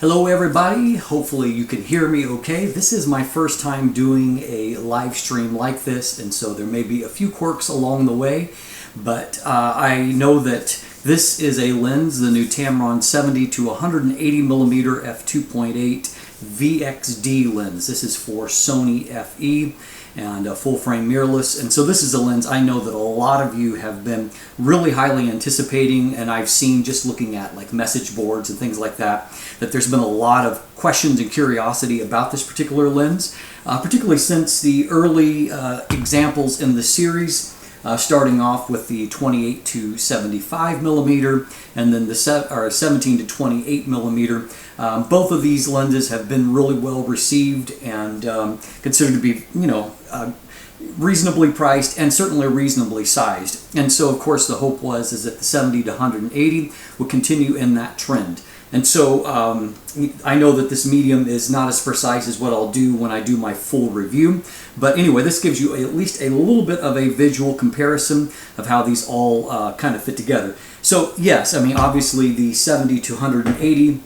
Hello everybody, hopefully you can hear me okay. This is my first time doing a live stream like this, and so there may be a few quirks along the way, but I know that this is a lens, the new Tamron 70-180mm F2.8 VXD lens. This is for Sony FE and full frame mirrorless, and so this is a lens I know that a lot of you have been really highly anticipating, and I've seen just looking at like message boards and things like that, that there's been a lot of questions and curiosity about this particular lens, particularly since the early examples in the series, starting off with the 28 to 75 millimeter and then the 17 to 28 millimeter. Both of these lenses have been really well received and considered to be, reasonably priced and certainly reasonably sized. And so, of course, the hope was that the 70 to 180 would continue in that trend. And so I know that this medium is not as precise as what I'll do when I do my full review. But anyway, this gives you at least a little bit of a visual comparison of how these all kind of fit together. So yes, I mean, obviously the 70 to 180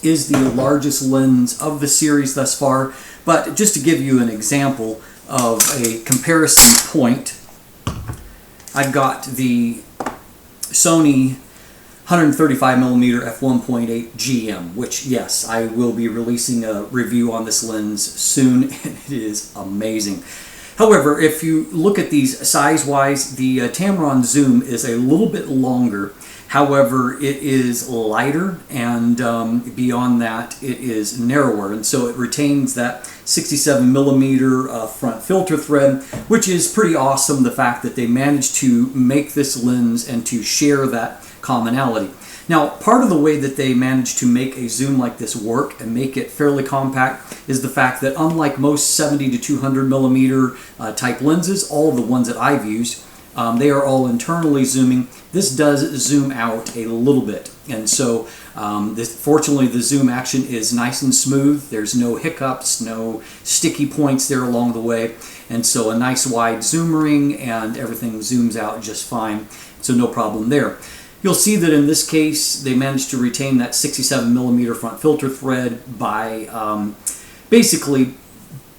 is the largest lens of the series thus far. But just to give you an example of a comparison point, I've got the Sony 135mm f1.8 GM, which yes, I will be releasing a review on this lens soon, and it is amazing. However, if you look at these size-wise, the Tamron zoom is a little bit longer. However, it is lighter, and beyond that, it is narrower, and so it retains that 67mm front filter thread, which is pretty awesome, the fact that they managed to make this lens and to share that commonality. Now, part of the way that they managed to make a zoom like this work and make it fairly compact is the fact that unlike most 70 to 200mm type lenses, all of the ones that I've used, they are all internally zooming. This does zoom out a little bit, and so fortunately the zoom action is nice and smooth. There's no hiccups, no sticky points there along the way, and so a nice wide zoom ring and everything zooms out just fine, so no problem there. You'll see that in this case they managed to retain that 67mm front filter thread by basically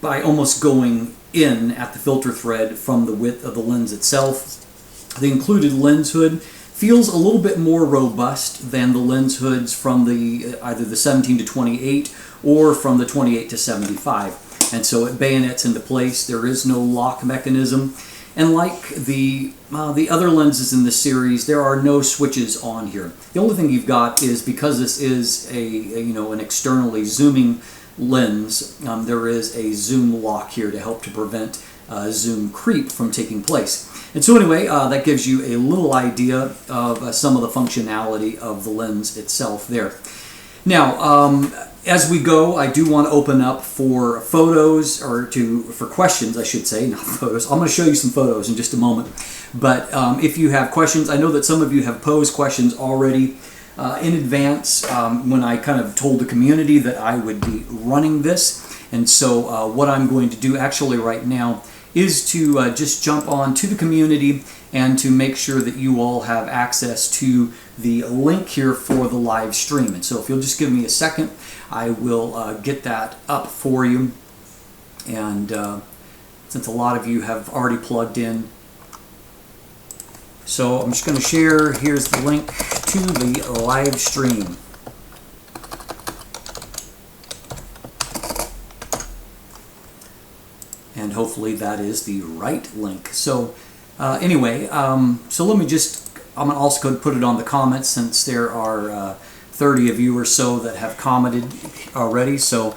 by almost going in at the filter thread from the width of the lens itself. The included lens hood feels a little bit more robust than the lens hoods from the either the 17 to 28 or from the 28 to 75, and so it bayonets into place. There is no lock mechanism, and like the other lenses in this series, there are no switches on here. The only thing you've got is, because this is an externally zooming lens, there is a zoom lock here to help to prevent zoom creep from taking place. And so anyway, that gives you a little idea of some of the functionality of the lens itself there. Now, as we go, I do want to open up for photos, or for questions, I should say, not photos. I'm going to show you some photos in just a moment. But if you have questions, I know that some of you have posed questions already in advance when I kind of told the community that I would be running this. And so what I'm going to do actually right now is to just jump on to the community and to make sure that you all have access to the link here for the live stream. And so if you'll just give me a second, I will get that up for you. And since a lot of you have already plugged in, so I'm just going to share, here's the link to the live stream. And hopefully that is the right link. So anyway, so let me just, I'm also going to put it on the comments since there are 30 of you or so that have commented already. So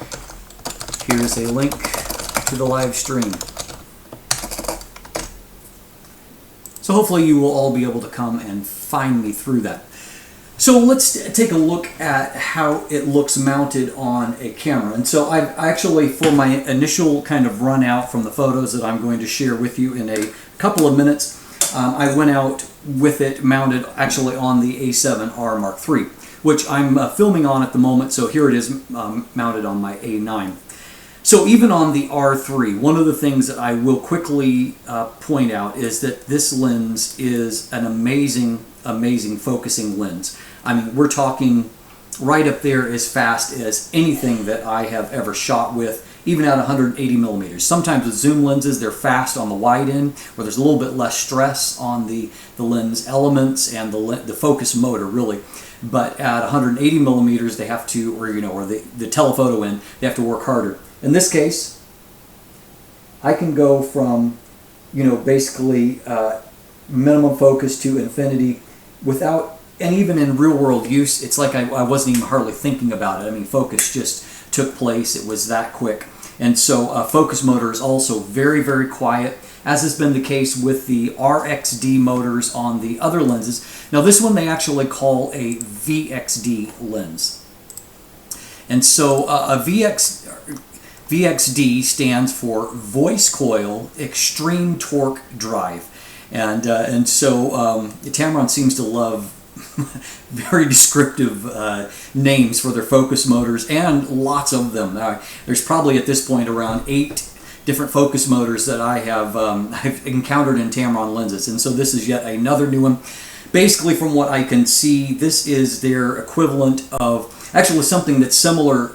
here's a link to the live stream. So hopefully you will all be able to come and find me through that. So let's take a look at how it looks mounted on a camera. And so I've actually, for my initial kind of run out from the photos that I'm going to share with you in a couple of minutes, I went out with it mounted actually on the A7R Mark III, which I'm filming on at the moment. So here it is mounted on my A9. So even on the R3, one of the things that I will quickly point out is that this lens is an amazing focusing lens. I mean, we're talking right up there as fast as anything that I have ever shot with, even at 180 millimeters. Sometimes with zoom lenses, they're fast on the wide end, where there's a little bit less stress on the lens elements and the focus motor, really. But at 180 millimeters, they have to, or the telephoto end, they have to work harder. In this case, I can go from, basically minimum focus to infinity without, and even in real world use, it's like I wasn't even hardly thinking about it. I mean, focus just took place. It was that quick. And so focus motor is also very, very quiet, as has been the case with the RXD motors on the other lenses. Now this one they actually call a VXD lens. And so VXD stands for Voice Coil Extreme Torque Drive. And so Tamron seems to love very descriptive names for their focus motors, and lots of them. There's probably at this point around 8 different focus motors that I have I've encountered in Tamron lenses, and so this is yet another new one. Basically, from what I can see, this is their equivalent of actually something that's similar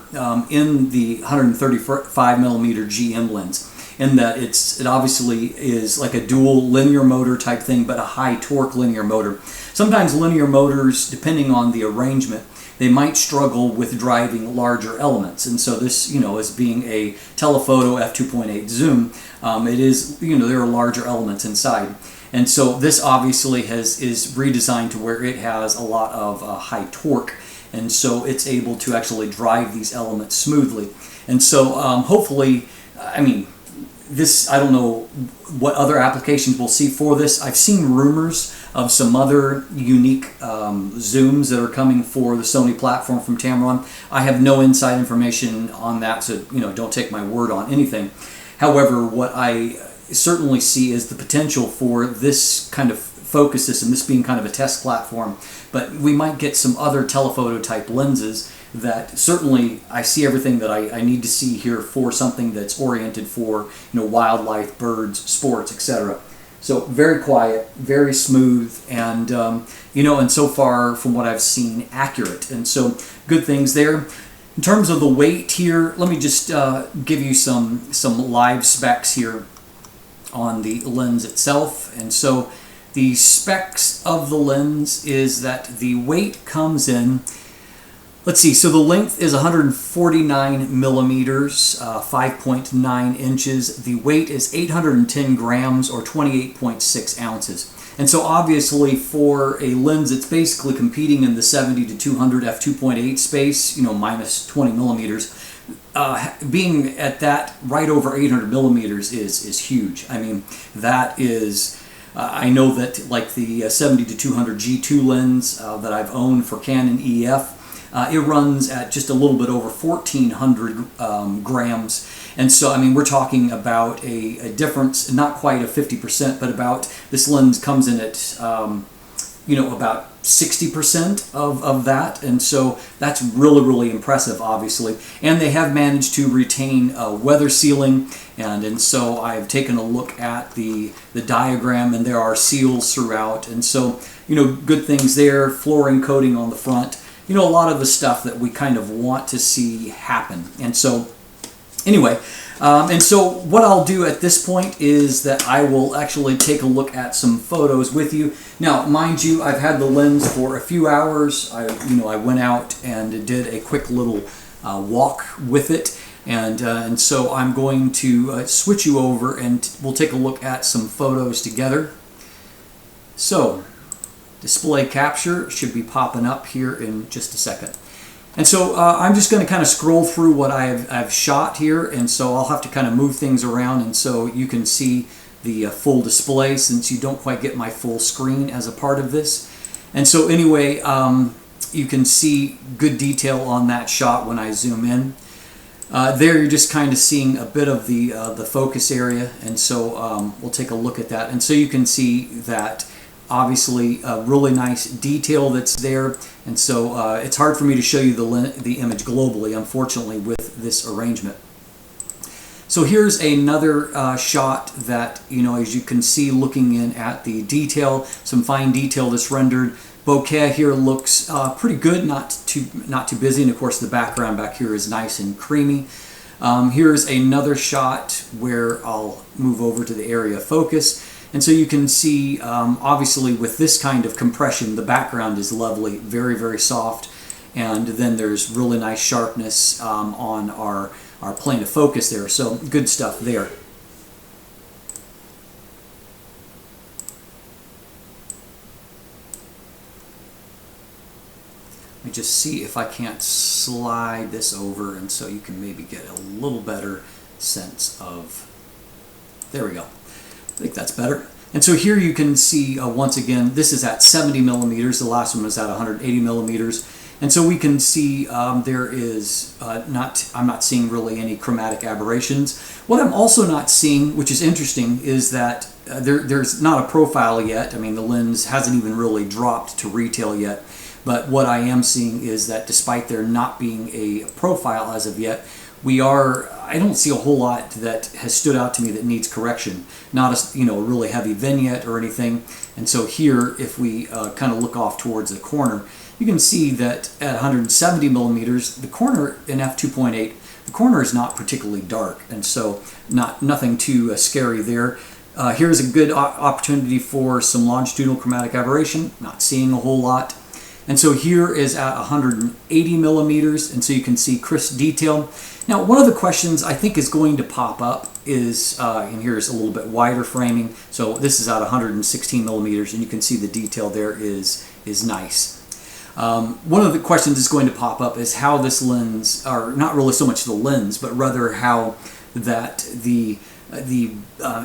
in the 135mm GM lens, in that it obviously is like a dual linear motor type thing, but a high torque linear motor. Sometimes linear motors, depending on the arrangement, they might struggle with driving larger elements. And so this, as being a telephoto f2.8 zoom, it is, there are larger elements inside. And so this obviously is redesigned to where it has a lot of high torque, and so it's able to actually drive these elements smoothly. And so hopefully, this, I don't know what other applications we'll see for this. I've seen rumors of some other unique zooms that are coming for the Sony platform from Tamron. I have no inside information on that, so don't take my word on anything. However, what I certainly see is the potential for this kind of focus system, this being kind of a test platform, but we might get some other telephoto type lenses that certainly I see everything that I need to see here for something that's oriented for wildlife, birds, sports, etc. So very quiet, very smooth, and and so far from what I've seen, accurate. And so good things there. In terms of the weight here, let me just give you some live specs here on the lens itself. And so the specs of the lens is that the weight comes in, let's see, so the length is 149 millimeters, 5.9 inches. The weight is 810 grams or 28.6 ounces. And so obviously for a lens that's basically competing in the 70-200 f2.8 space, minus 20 millimeters, being at that right over 800 millimeters is huge. I mean, that is, I know that like the 70-200 G2 lens that I've owned for Canon EF, it runs at just a little bit over 1,400 grams. And so, we're talking about a difference, not quite a 50%, but about, this lens comes in at, about 60% of that. And so that's really, really impressive, obviously. And they have managed to retain weather sealing. And so I've taken a look at the diagram, and there are seals throughout. And so, good things there, flooring coating on the front. A lot of the stuff that we kind of want to see happen. And so, anyway, and so what I'll do at this point is that I will actually take a look at some photos with you. Now, mind you, I've had the lens for a few hours. I went out and did a quick little walk with it. And so I'm going to switch you over and we'll take a look at some photos together. So, display capture should be popping up here in just a second. And so I'm just going to kind of scroll through what I've shot here, and so I'll have to kind of move things around, and so you can see the full display since you don't quite get my full screen as a part of this. And so anyway, you can see good detail on that shot when I zoom in. There you're just kind of seeing a bit of the focus area, and so we'll take a look at that. And so you can see that obviously a really nice detail that's there, and so it's hard for me to show you the image globally, unfortunately, with this arrangement. So here's another shot that, as you can see, looking in at the detail, some fine detail that's rendered, Bokeh here looks pretty good, not too busy, and of course the background back here is nice and creamy. Here's another shot where I'll move over to the area of focus, and so you can see obviously with this kind of compression the background is lovely, very, very soft, and then there's really nice sharpness on our plane of focus there, so good stuff there. Let me just see if I can't slide this over, and so you can maybe get a little better sense of, there we go. I think that's better. And so here you can see once again, this is at 70 millimeters, the last one was at 180 millimeters. And so we can see there is I'm not seeing really any chromatic aberrations. What I'm also not seeing, which is interesting, is that there's not a profile yet. I mean, the lens hasn't even really dropped to retail yet. But what I am seeing is that despite there not being a profile as of yet, I don't see a whole lot that has stood out to me that needs correction. Not a really heavy vignette or anything. And so here, if we kind of look off towards the corner, you can see that at 170 millimeters, the corner in f2.8, the corner is not particularly dark, and so nothing too scary there. Here's a good opportunity for some longitudinal chromatic aberration. Not seeing a whole lot. And so here is at 180 millimeters, and so you can see crisp detail. Now, one of the questions I think is going to pop up is, and here's a little bit wider framing. So this is at 116 millimeters, and you can see the detail there is nice. One of the questions that's going to pop up is how this lens, or not really so much the lens, but rather how that the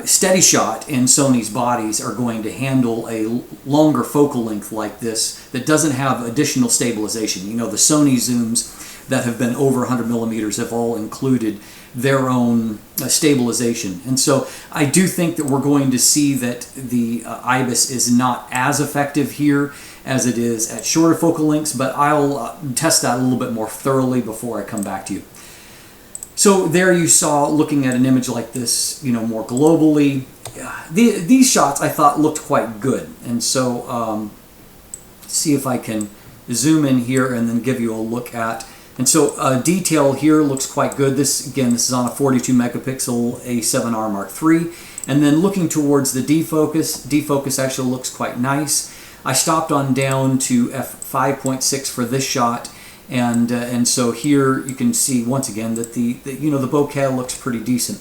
steady shot in Sony's bodies are going to handle a longer focal length like this that doesn't have additional stabilization. You know, the Sony zooms that have been over 100 millimeters have all included their own stabilization. And so I do think that we're going to see that the IBIS is not as effective here as it is at shorter focal lengths, but I'll test that a little bit more thoroughly before I come back to you. So there you saw, looking at an image like this, more globally, these shots I thought looked quite good. And so see if I can zoom in here and then give you a look at. And so detail here looks quite good. This is on a 42 megapixel A7R Mark III. And then looking towards the defocus actually looks quite nice. I stopped on down to f5.6 for this shot. And so here you can see once again that the bokeh looks pretty decent.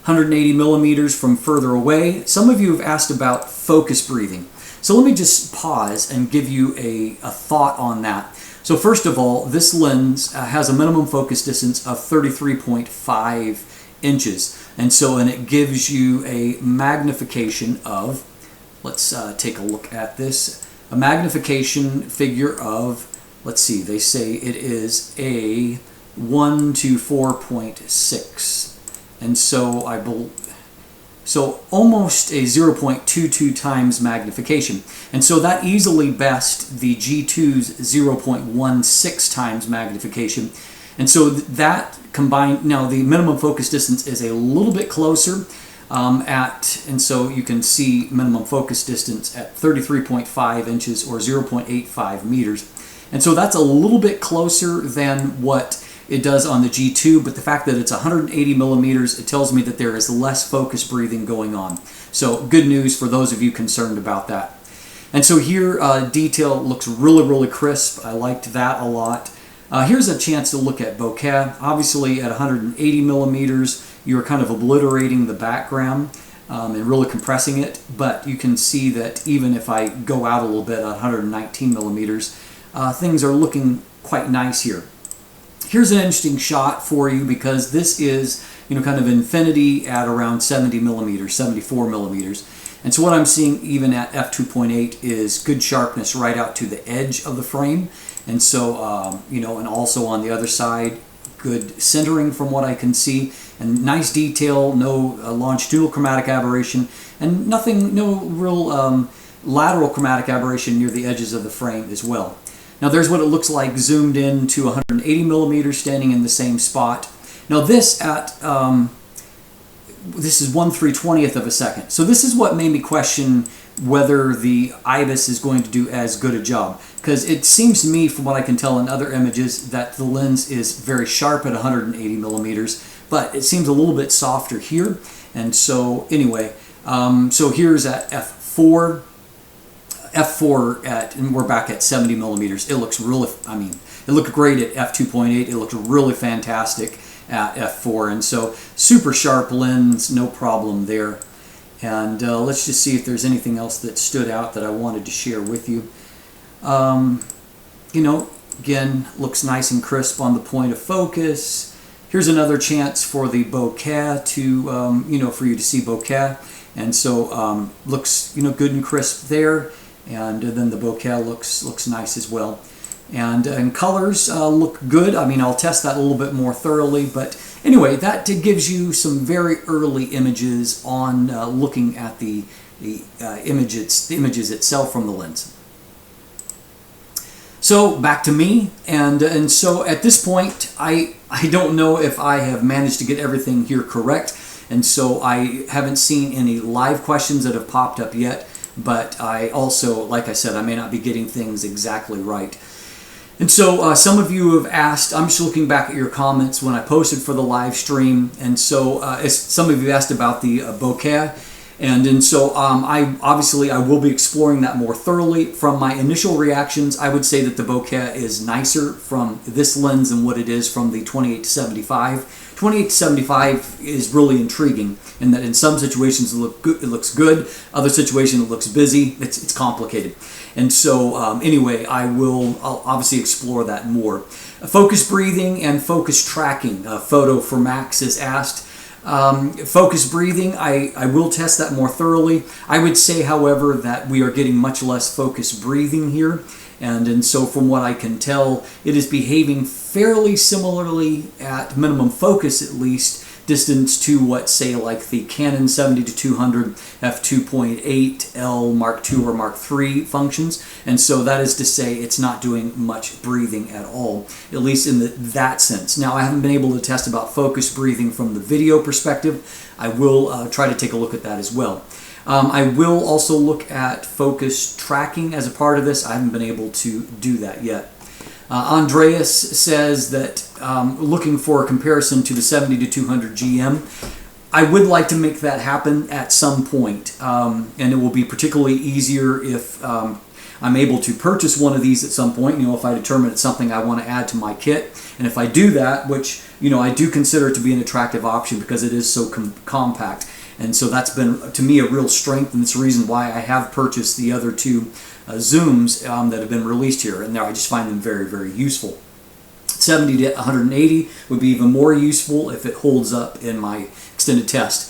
180 millimeters from further away. Some of you have asked about focus breathing. So let me just pause and give you a thought on that. So first of all, this lens has a minimum focus distance of 33.5 inches. And it gives you a magnification of, let's take a look at this, a magnification figure of, let's see, they say it is a 1 to 4.6. And so almost a 0.22 times magnification. And so that easily bests the G2's 0.16 times magnification. And so that combined, now the minimum focus distance is a little bit closer and so you can see minimum focus distance at 33.5 inches or 0.85 meters. And so that's a little bit closer than what it does on the G2, but the fact that it's 180 millimeters, it tells me that there is less focus breathing going on. So good news for those of you concerned about that. And so here, detail looks really, really crisp. I liked that a lot. Here's a chance to look at bokeh. Obviously at 180 millimeters, you're kind of obliterating the background and really compressing it, but you can see that even if I go out a little bit at 119 millimeters, things are looking quite nice here. Here's an interesting shot for you because this is, kind of infinity at around 70 millimeters, 74 millimeters. And so what I'm seeing even at f2.8 is good sharpness right out to the edge of the frame. And so, and also on the other side, good centering from what I can see, and nice detail, no longitudinal chromatic aberration, and no real lateral chromatic aberration near the edges of the frame as well. Now there's what it looks like zoomed in to 180 millimeters, standing in the same spot. Now this at this is 1/320th of a second. So this is what made me question whether the IBIS is going to do as good a job, because it seems to me, from what I can tell in other images, that the lens is very sharp at 180 millimeters, but it seems a little bit softer here. And so anyway, so here's at f4 at, and we're back at 70 millimeters. It looks really, I mean, it looked great at f2.8. It looked really fantastic at f4, and so super sharp lens, no problem there. And let's just see if there's anything else that stood out that I wanted to share with you. You know, again, looks nice and crisp on the point of focus. Here's another chance for the bokeh to, you know, for you to see bokeh. And so looks, you know, good and crisp there. And then the bokeh looks nice as well. And colors look good. I mean, I'll test that a little bit more thoroughly, but anyway, that gives you some very early images on looking at the images itself from the lens. So back to me, and so at this point, I don't know if I have managed to get everything here correct, and so I haven't seen any live questions that have popped up yet, but I also, like I said, I may not be getting things exactly right. And so some of you have asked, I'm just looking back at your comments when I posted for the live stream, and so some of you asked about the bokeh, and so I will be exploring that more thoroughly. From my initial reactions, I would say that the bokeh is nicer from this lens than what it is from the 28-75. 28-75 is really intriguing in that in some situations it looks good, other situations it looks busy, it's complicated. And so anyway, I'll obviously explore that more. Focus breathing and focus tracking. Photo for Max is asked. Focus breathing, I will test that more thoroughly. I would say, however, that we are getting much less focus breathing here. And so from what I can tell, it is behaving fairly similarly at minimum focus, at least, distance to what, say, like the Canon 70-200 F2.8 L Mark II or Mark III functions. And so that is to say it's not doing much breathing at all, at least in that sense. Now, I haven't been able to test about focus breathing from the video perspective. I will try to take a look at that as well. I will also look at focus tracking as a part of this. I haven't been able to do that yet. Andreas says that looking for a comparison to the 70-200 GM, I would like to make that happen at some point, and it will be particularly easier if I'm able to purchase one of these at some point, you know, if I determine it's something I want to add to my kit. And if I do that, which, you know, I do consider it to be an attractive option because it is so compact. And so that's been, to me, a real strength, and it's the reason why I have purchased the other two zooms that have been released here, and I just find them very, very useful. 70-180 would be even more useful if it holds up in my extended test.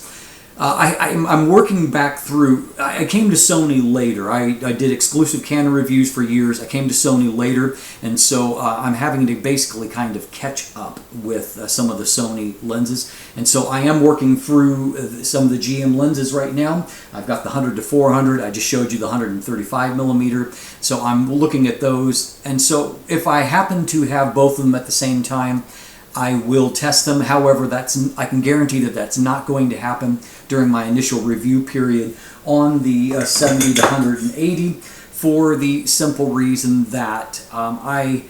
I'm working back through, I came to Sony later. I did exclusive Canon reviews for years. I came to Sony later, and so I'm having to basically kind of catch up with some of the Sony lenses. And so I am working through some of the GM lenses right now. I've got the 100-400. I just showed you the 135mm. So I'm looking at those. And so if I happen to have both of them at the same time, I will test them. However, I can guarantee that that's not going to happen during my initial review period on the 70-180 for the simple reason that I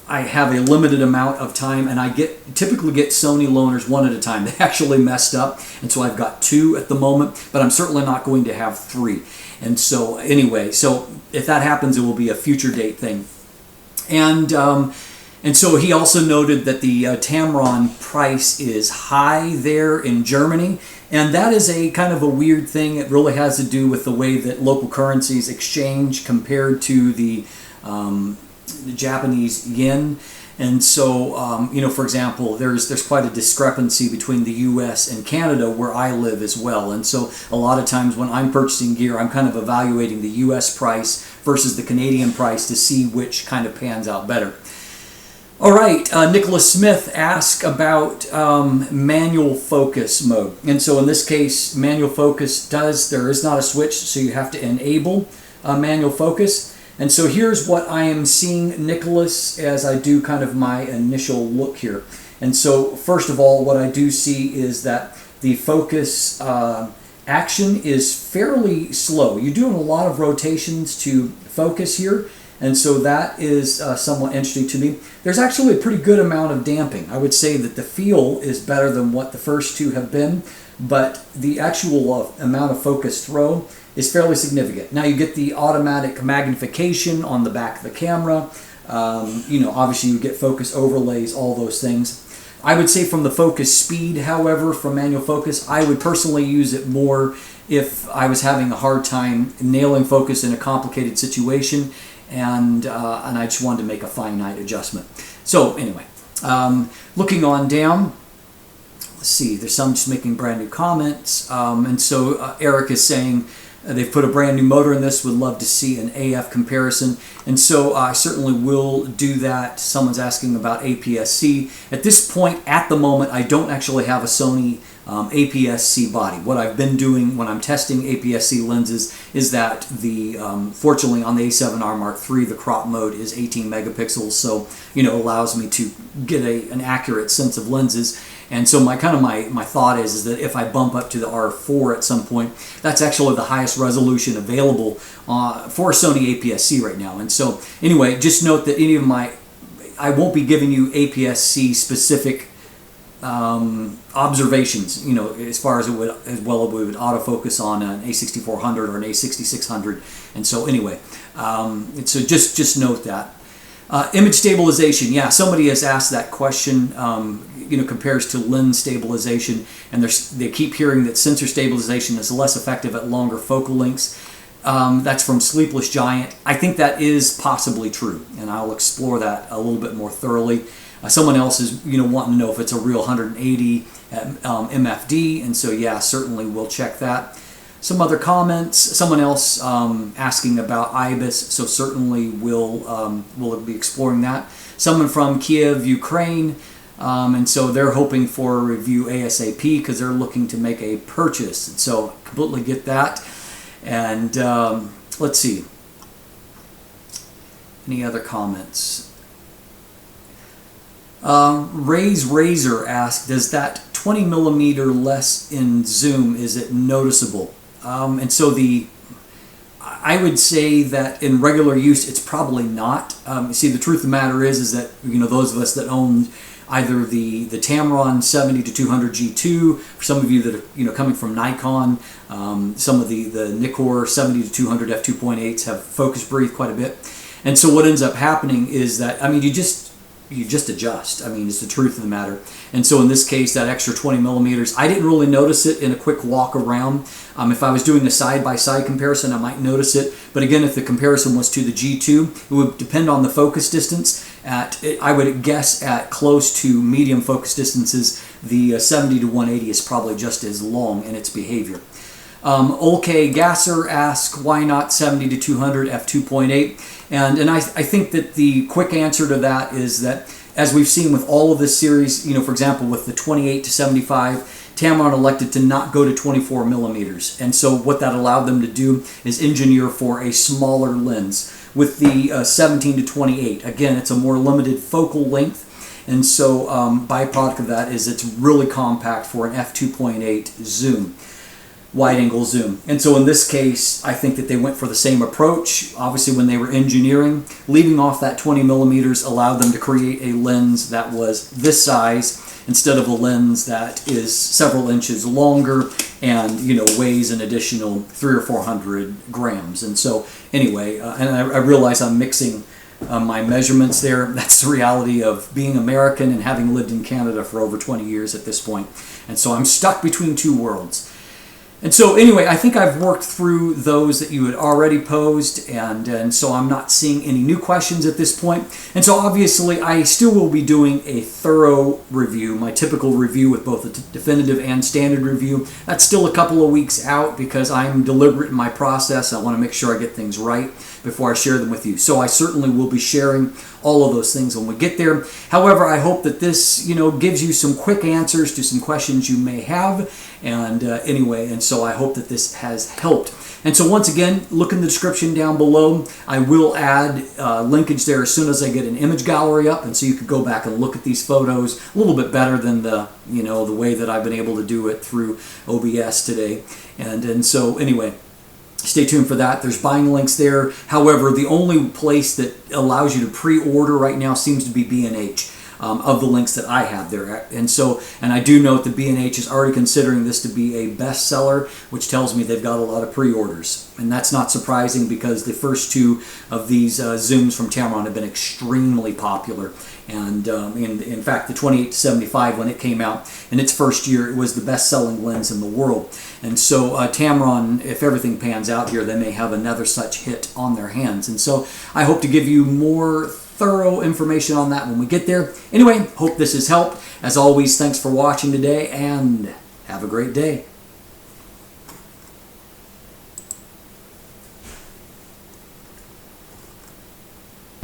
have a limited amount of time, and I typically get Sony loaners one at a time. They actually messed up, and so I've got two at the moment, but I'm certainly not going to have three. And so anyway, so if that happens, it will be a future date thing. And so he also noted that the Tamron price is high there in Germany, and that is a kind of a weird thing. It really has to do with the way that local currencies exchange compared to the Japanese yen. And so, you know, for example, there's quite a discrepancy between the U.S. and Canada, where I live as well. And so a lot of times when I'm purchasing gear, I'm kind of evaluating the U.S. price versus the Canadian price to see which kind of pans out better. All right, Nicholas Smith asked about manual focus mode. And so in this case, manual focus there is not a switch, so you have to enable manual focus. And so here's what I am seeing, Nicholas, as I do kind of my initial look here. And so first of all, what I do see is that the focus action is fairly slow. You're doing a lot of rotations to focus here, and so that is somewhat interesting to me. There's actually a pretty good amount of damping. I would say that the feel is better than what the first two have been, but the actual amount of focus throw is fairly significant. Now you get the automatic magnification on the back of the camera. Obviously you get focus overlays, all those things. I would say from the focus speed, however, from manual focus, I would personally use it more if I was having a hard time nailing focus in a complicated situation, and I just wanted to make a finite adjustment. So anyway, looking on down, let's see, there's some just making brand new comments, and so Eric is saying, they've put a brand new motor in this, would love to see an AF comparison. And so I certainly will do that. Someone's asking about APS-C. At this point, at the moment, I don't actually have a Sony APS-C body. What I've been doing when I'm testing APS-C lenses is that fortunately on the A7R Mark III, the crop mode is 18 megapixels, so allows me to get an accurate sense of lenses. And so my thought is that if I bump up to the R4 at some point, that's actually the highest resolution available for Sony APS-C right now. And so anyway, just note that I won't be giving you APS-C specific observations, as far as it would autofocus on an A6400 or an A6600. And so anyway, so just note that. Image stabilization, yeah, somebody has asked that question, compares to lens stabilization, and they keep hearing that sensor stabilization is less effective at longer focal lengths. That's from Sleepless Giant. I think that is possibly true, and I'll explore that a little bit more thoroughly. Someone else is wanting to know if it's a real 180 MFD, and so yeah, certainly we'll check that. Some other comments. Someone else asking about IBIS, so certainly we'll be exploring that. Someone from Kiev, Ukraine, and so they're hoping for a review ASAP because they're looking to make a purchase. And so completely get that. And let's see. Any other comments? Ray's Razor asked, does that 20mm less in zoom, is it noticeable? And so I would say that in regular use, it's probably not. You see, the truth of the matter is that those of us that own either the Tamron 70-200 G2, for some of you that are coming from Nikon, some of the Nikkor 70-200 F2.8s have focus breathed quite a bit, and so what ends up happening is that you just adjust. It's the truth of the matter. And so in this case, that extra 20mm, I didn't really notice it in a quick walk around. If I was doing a side-by-side comparison, I might notice it. But again, if the comparison was to the G2, it would depend on the focus distance. I would guess at close to medium focus distances, the 70-180 is probably just as long in its behavior. Olke Gasser asks, why not 70-200 f2.8? And I think that the quick answer to that is that, as we've seen with all of this series, for example, with the 28-75, Tamron elected to not go to 24mm. And so what that allowed them to do is engineer for a smaller lens. With the 17-28, again, it's a more limited focal length. And so byproduct of that is it's really compact for an f2.8 zoom. Wide-angle zoom. And so in this case, I think that they went for the same approach. Obviously, when they were engineering, leaving off that 20mm allowed them to create a lens that was this size instead of a lens that is several inches longer and weighs an additional 300 or 400 grams. And so anyway, and I realize I'm mixing my measurements there. That's the reality of being American and having lived in Canada for over 20 years at this point. And so I'm stuck between two worlds. And so anyway, I think I've worked through those that you had already posed, and so I'm not seeing any new questions at this point. And so obviously I still will be doing a thorough review, my typical review with both the definitive and standard review. That's still a couple of weeks out because I'm deliberate in my process. I want to make sure I get things right before I share them with you. So I certainly will be sharing all of those things when we get there. However, I hope that this, gives you some quick answers to some questions you may have. And anyway, and so I hope that this has helped. And so once again, look in the description down below. I will add linkage there as soon as I get an image gallery up, and so you can go back and look at these photos a little bit better than the the way that I've been able to do it through OBS today. And so anyway, stay tuned for that. There's buying links there. However, the only place that allows you to pre-order right now seems to be B&H. Of the links that I have there. And I do note that B&H is already considering this to be a bestseller, which tells me they've got a lot of pre-orders. And that's not surprising because the first two of these zooms from Tamron have been extremely popular. And in fact, the 28-75, when it came out in its first year, it was the best-selling lens in the world. And so Tamron, if everything pans out here, they may have another such hit on their hands. And so I hope to give you more thorough information on that when we get there. Anyway, hope this has helped. As always, thanks for watching today, and have a great day.